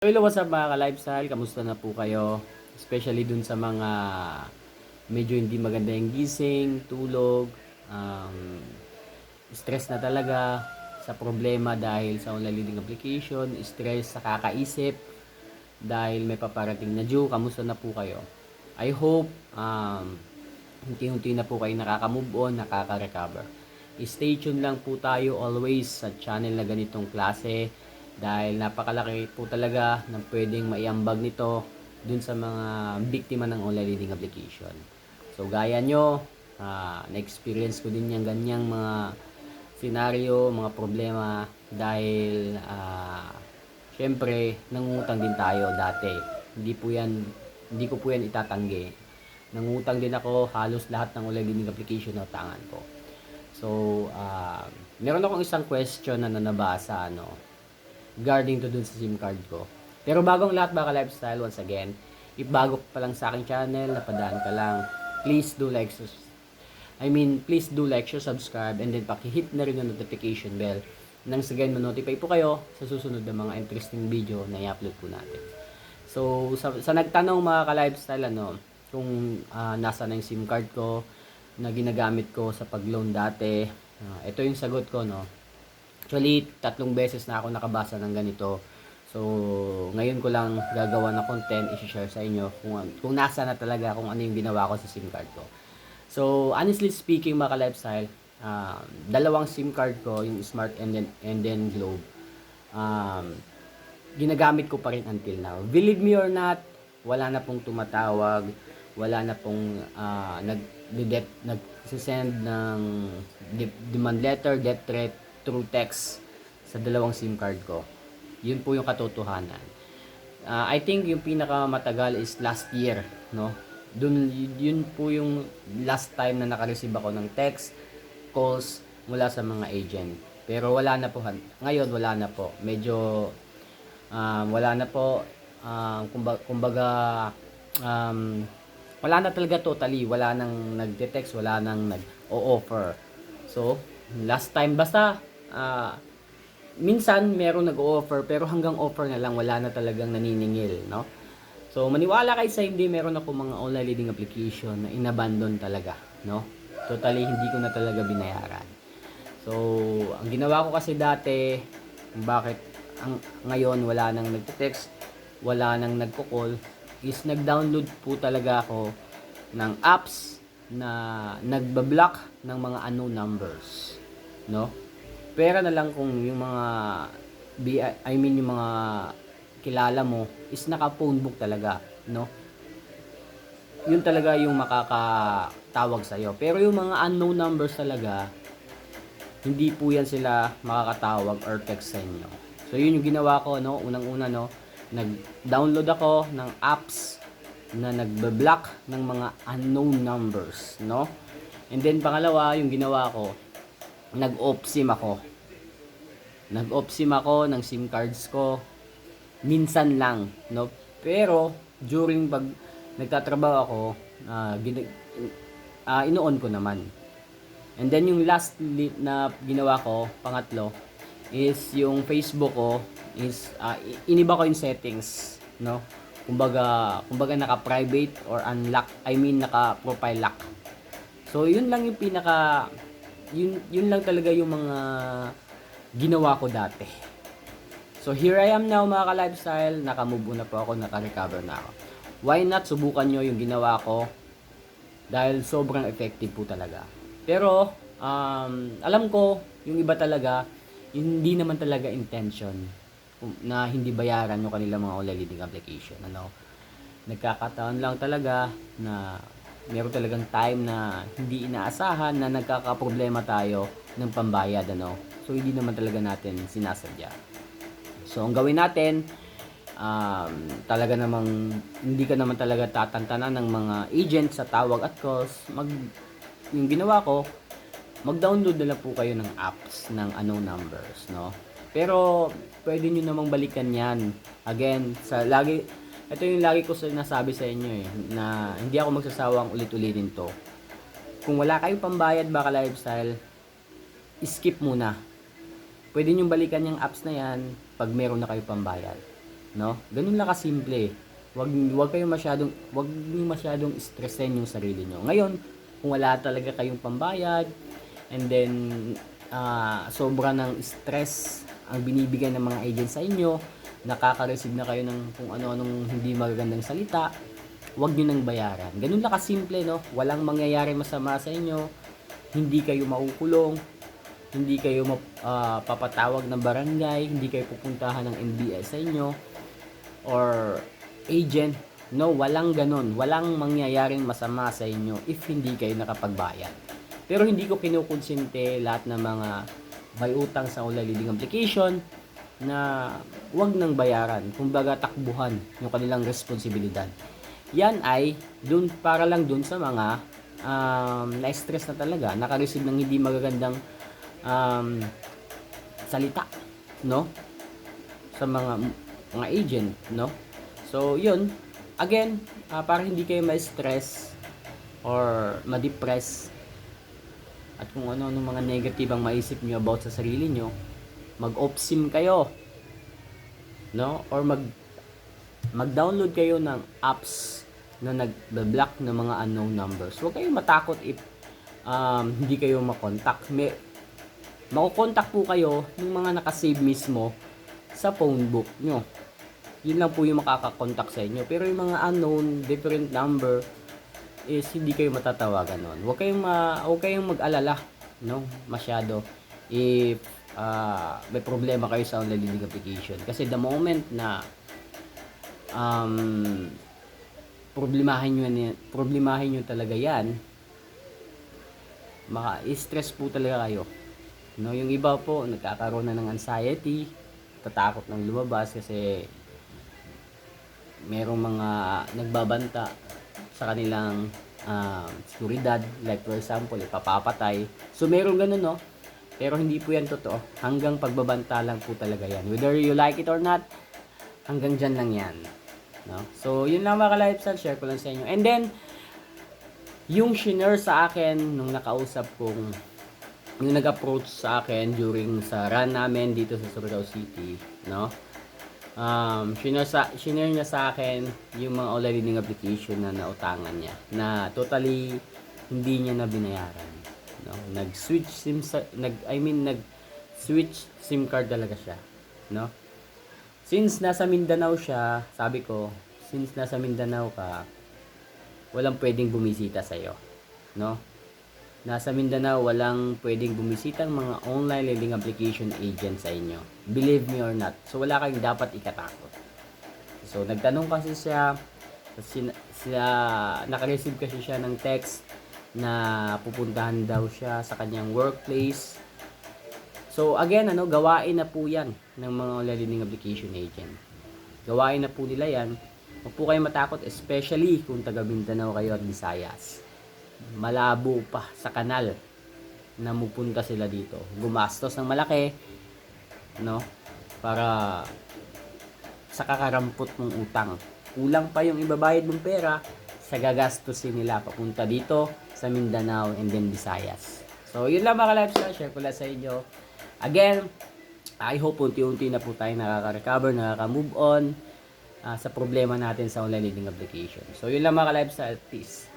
Hello, what's up mga ka-lifestyle? Kamusta na po kayo? Especially dun sa mga medyo hindi maganda yung gising, tulog, stress na talaga sa problema dahil sa online leading application, stress sa kakaisip dahil may paparating na due. Kamusta na po kayo? I hope unti-unti na po kayo nakaka-move on, nakaka-recover. Stay tuned lang po tayo always sa channel na ganitong klase dahil napakalaki po talaga ng pwedeng maiambag nito dun sa mga biktima ng online leading application. So gaya nyo, na-experience ko din yung ganyang mga senaryo, mga problema dahil syempre nangungutang din tayo dati. Hindi ko po yan itatanggi. Nangutang din ako halos lahat ng online learning application na utangan ko. So, meron akong isang question na nabasa regarding to dun sa SIM card ko. Pero bagong lahat baka lifestyle, once again, if bago pa lang sa aking channel, napadaan ka lang, please do like, share, subscribe, and then paki-hit na rin yung notification bell nang sa ganyan ma-notify po kayo sa susunod na mga interesting video na i-upload po natin. So, sa nagtanong mga ka-lifestyle, kung nasa na yung SIM card ko na ginagamit ko sa pag-loan dati, ito yung sagot ko, no. Actually, 3 beses na ako nakabasa ng ganito. So, ngayon ko lang gagawa ng content, i-share sa inyo kung nasa na talaga, kung ano yung ginawa ko sa SIM card ko. So, honestly speaking mga ka-lifestyle, dalawang SIM card ko, yung Smart and then Globe, ginagamit ko pa rin until now. Believe me or not, wala na pong tumatawag, wala na pong nag-send ng demand letter, death threat through text sa dalawang SIM card ko. Yun po yung katotohanan. I think yung pinakamatagal is last year, no? Yun po yung last time na naka-receive ako ng text, calls mula sa mga agent. Pero wala na po. Ngayon wala na po. Medyo wala na po. Kumbaga wala na talaga totally. Wala nang nagte-text, wala nang nag-o-offer. So, last time basta minsan merong nag-o-offer pero hanggang offer na lang, wala na talagang naniningil, no? So, maniwala kayo sa hindi, meron ako mga online leading application na inabandon talaga, no? Totally hindi ko na talaga binayaran. So, ang ginawa ko kasi dati, bakit ngayon wala nang nagte-text, wala nang nagko-call, is nag-download po talaga ako ng apps na nagba-block ng mga unknown numbers, no? Pera na lang kung yung mga yung mga kilala mo is naka-phone book talaga, no? Yun talaga yung makakatawag sa'yo. Pero yung mga unknown numbers talaga, hindi po yan sila makakatawag or text sa inyo. So yun yung ginawa ko, no? Unang-una, no? Nag-download ako ng apps na nagbe-block ng mga unknown numbers, no? And then pangalawa, yung ginawa ko, nag-off SIM ako. Nag-off SIM ako ng SIM cards ko. Minsan lang, no? Pero during pag nagtatrabaho ako, ino-on ko naman. And then yung last na ginawa ko, pangatlo, is yung Facebook ko is iniba ko yung settings, no? Kumbaga naka-private or unlock, naka-profile lock. So yun lang yung yun lang talaga yung mga ginawa ko dati. So here I am now mga ka-lifestyle, naka-move on na po ako, naka-recover na ako. Why not subukan nyo yung ginawa ko dahil sobrang effective po talaga. Pero alam ko yung iba talaga, hindi naman talaga intention na hindi bayaran yung kanilang mga online leading application, ano. Nagkakataon lang talaga na meron talagang time na hindi inaasahan na nagkakaproblema tayo ng pambayad, ano. So hindi naman talaga natin sinasadya. So, ang gawin natin, talaga namang hindi ka naman talaga tatantanan ng mga agent sa tawag at calls. Yung ginawa ko, mag-download na lang po kayo ng apps ng unknown numbers, no? Pero pwede nyo namang balikan yan. Again, ito yung lagi ko sinasabi sa inyo na hindi ako magsasawang ulit-ulitin to. Kung wala kayong pambayad baka lifestyle, skip muna. Pwede nyo balikan yung apps na yan pag meron na kayo pambayad. no? Ganun lang kasimple. Wag niyo masyadong stressin yung sarili niyo. Ngayon, kung wala talaga kayong pambayad and then sobra ng stress ang binibigay ng mga agent sa inyo, nakaka-receive na kayo ng kung ano-anong hindi magagandang salita, wag niyo nang bayaran. Ganun lang kasimple, no? Walang mangyayari masama sa inyo, hindi kayo makukulong, hindi kayo papatawag ng barangay, hindi kayo pupuntahan ng NBI sa inyo or agent. No, walang ganun. Walang mangyayaring masama sa inyo if hindi kayo nakapagbayad. Pero hindi ko kinukonsente lahat ng mga may utang sa online leading application na wag nang bayaran. Kumbaga takbuhan yung kanilang responsibilidad. Yan ay para lang dun sa mga na-stress na talaga, naka-receive ng hindi magagandang salita, no? Sa mga agent, no? So, yun. Again, para hindi kayo ma-stress or ma-depress at kung ano-ano mga negative ang maisip nyo about sa sarili nyo, mag-off SIM kayo, no? Or mag-download kayo ng apps na nag-block ng mga unknown numbers. Huwag kayong matakot if hindi kayo makontak. Makukontak po kayo ng mga nakasave mismo sa phone book nyo. Yun lang po yung makakakontak sa inyo. Pero yung mga unknown, different number, is hindi kayo matatawagan nun. Huwag kayong mag-alala, no? Masyado. If may problema kayo sa online leading application. Kasi the moment na problemahin nyo talaga yan, maka-stress po talaga kayo. No, yung iba po nagkakaroon na ng anxiety, tatakot ng lumabas kasi merong mga nagbabanta sa kanilang seguridad, like for example, ipapapatay. So meron ganun, no? Pero hindi po yan totoo. Hanggang pagbabanta lang po talaga yan. Whether you like it or not, hanggang dyan lang yan. No? So, yun lang mga ka-lifestyle, share ko lang sa inyo. And then, yung shinare sa akin nung nakausap kong yung nag-approach sa akin during sa run namin dito sa Surigao City, no? Shinare niya sa akin yung mga online leading application na nautangan niya na totally hindi niya na binayaran, no? Nag-switch SIM card talaga siya, no? Since nasa Mindanao siya, sabi ko, since nasa Mindanao ka, walang pwedeng bumisita sa iyo, no? Nasa Mindanao, walang pwedeng bumisitang mga online lending application agent sa inyo. Believe me or not. So, wala kayong dapat ikatakot. So, nagtanong kasi siya, naka-receive kasi siya ng text na pupuntahan daw siya sa kanyang workplace. So, again, gawain na po yan ng mga online lending application agent. Gawain na po nila yan. Huwag po kayong matakot, especially kung taga Mindanao kayo at Visayas. Malabo pa sa kanal na mupunta sila dito, gumastos ng malaki, no, para sa kakarampot mong utang. Kulang pa yung ibabayad mong pera sa gagastusin nila papunta dito sa Mindanao and then Visayas. So yun lang mga ka-lifestyle, share ko lang sa inyo. Again, I hope unti-unti na po tayo nakaka-recover, nakaka-move on sa problema natin sa online lending application. So yun lang mga ka-lifestyle, peace.